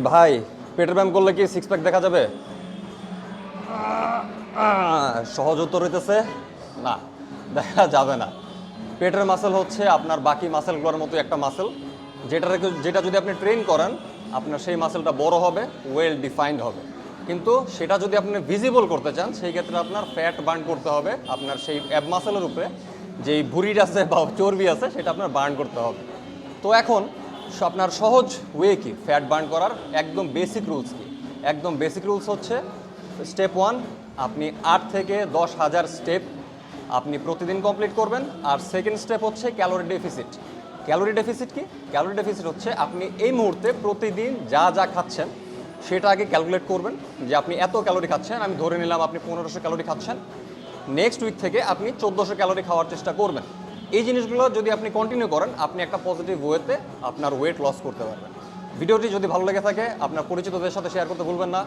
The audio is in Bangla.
ভাই পেটের ব্যায়াম করলে কি সিক্স প্যাক দেখা যাবে? সহজ উত্তর হইতেছে না, দেখা যাবে না। পেটের মাসেল হচ্ছে আপনার বাকি মাসেলগুলোর মতো একটা মাসেল, যেটা যদি আপনি ট্রেন করেন আপনার সেই মাসেলটা বড় হবে, ওয়েল ডিফাইন্ড হবে। কিন্তু সেটা যদি আপনি ভিজিবল করতে চান সেই ক্ষেত্রে আপনার ফ্যাট বার্ন করতে হবে, আপনার সেই অ্যাব মাসেলের উপরে যেই ভুঁড়িটা আছে বা চর্বি আছে সেটা আপনার বার্ন করতে হবে। তো এখন আপনার সহজ ওয়ে কি ফ্যাট বার্ন করার? একদম বেসিক রুলস কি? একদম বেসিক রুলস হচ্ছে স্টেপ 1, আপনি 8 থেকে 10,000 স্টেপ আপনি প্রতিদিন কমপ্লিট করবেন। আর সেকেন্ড স্টেপ হচ্ছে ক্যালোরি ডেফিসিট। ক্যালোরি ডেফিসিট কি? ক্যালোরি ডেফিসিট হচ্ছে আপনি এই মুহূর্তে প্রতিদিন যা যা খাচ্ছেন সেটা আগে ক্যালকুলেট করবেন যে আপনি এত ক্যালোরি খাচ্ছেন। আমি ধরে নিলাম আপনি 1500 ক্যালোরি খাচ্ছেন, নেক্সট উইক থেকে আপনি 1400 ক্যালোরি খাওয়ার চেষ্টা করবেন। এই জিনিসগুলো যদি আপনি কন্টিনিউ করেন আপনি একটা পজিটিভ ওয়েতে আপনার ওয়েট লস করতে পারবেন। ভিডিওটি যদি ভালো লেগে থাকে আপনার পরিচিতদের সাথে শেয়ার করতে ভুলবেন না।